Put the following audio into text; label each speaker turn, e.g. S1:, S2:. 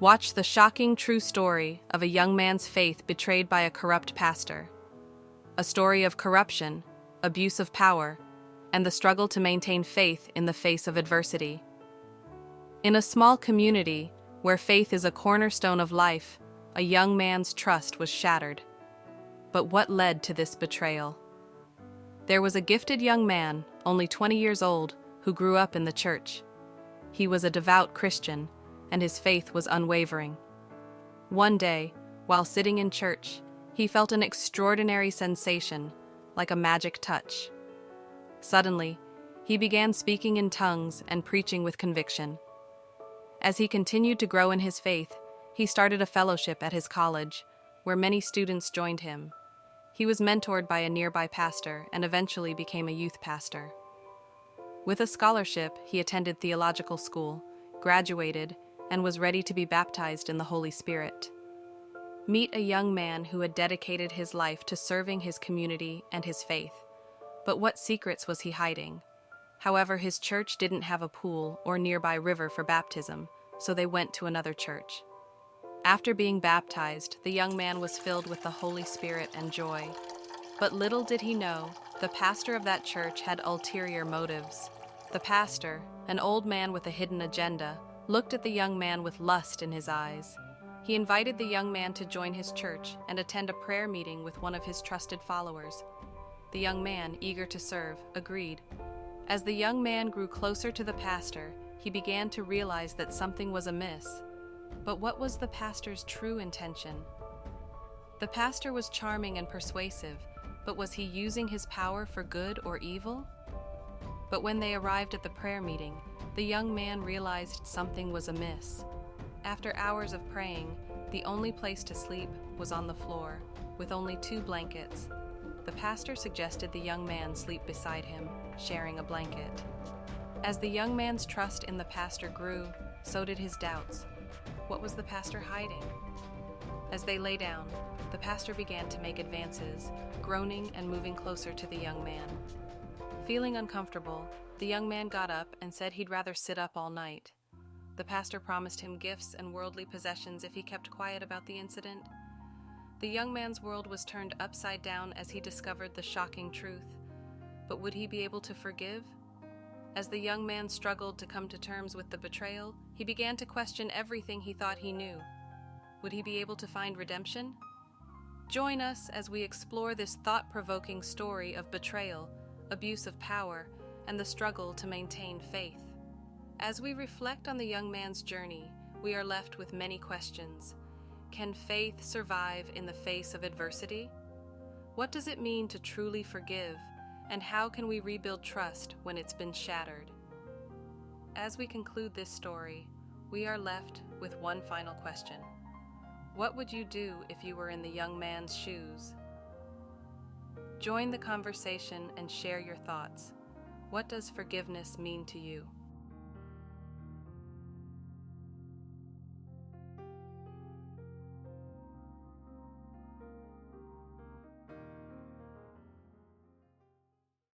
S1: Watch the shocking true story of a young man's faith betrayed by a corrupt pastor. A story of corruption, abuse of power, and the struggle to maintain faith in the face of adversity. In a small community, where faith is a cornerstone of life, a young man's trust was shattered. But what led to this betrayal? There was a gifted young man, only 20 years old, who grew up in the church. He was a devout Christian, and his faith was unwavering. One day, while sitting in church, he felt an extraordinary sensation, like a magic touch. Suddenly, he began speaking in tongues and preaching with conviction. As he continued to grow in his faith, he started a fellowship at his college, where many students joined him. He was mentored by a nearby pastor and eventually became a youth pastor. With a scholarship, he attended theological school, graduated, and was ready to be baptized in the Holy Spirit. Meet a young man who had dedicated his life to serving his community and his faith. But what secrets was he hiding? However, his church didn't have a pool or nearby river for baptism, so they went to another church. After being baptized, the young man was filled with the Holy Spirit and joy. But little did he know, the pastor of that church had ulterior motives. The pastor, an old man with a hidden agenda, looked at the young man with lust in his eyes. He invited the young man to join his church and attend a prayer meeting with one of his trusted followers. The young man, eager to serve, agreed. As the young man grew closer to the pastor, he began to realize that something was amiss. But what was the pastor's true intention? The pastor was charming and persuasive, but was he using his power for good or evil? But when they arrived at the prayer meeting, the young man realized something was amiss. After hours of praying, the only place to sleep was on the floor, with only 2 blankets. The pastor suggested the young man sleep beside him, sharing a blanket. As the young man's trust in the pastor grew, so did his doubts. What was the pastor hiding? As they lay down, the pastor began to make advances, groaning and moving closer to the young man. Feeling uncomfortable, the young man got up and said he'd rather sit up all night. The pastor promised him gifts and worldly possessions if he kept quiet about the incident. The young man's world was turned upside down as he discovered the shocking truth. But would he be able to forgive? As the young man struggled to come to terms with the betrayal, he began to question everything he thought he knew. Would he be able to find redemption? Join us as we explore this thought-provoking story of betrayal, abuse of power, and the struggle to maintain faith. As we reflect on the young man's journey, we are left with many questions. Can faith survive in the face of adversity? What does it mean to truly forgive, and how can we rebuild trust when it's been shattered? As we conclude this story, we are left with one final question. What would you do if you were in the young man's shoes? Join the conversation and share your thoughts. What does forgiveness mean to you?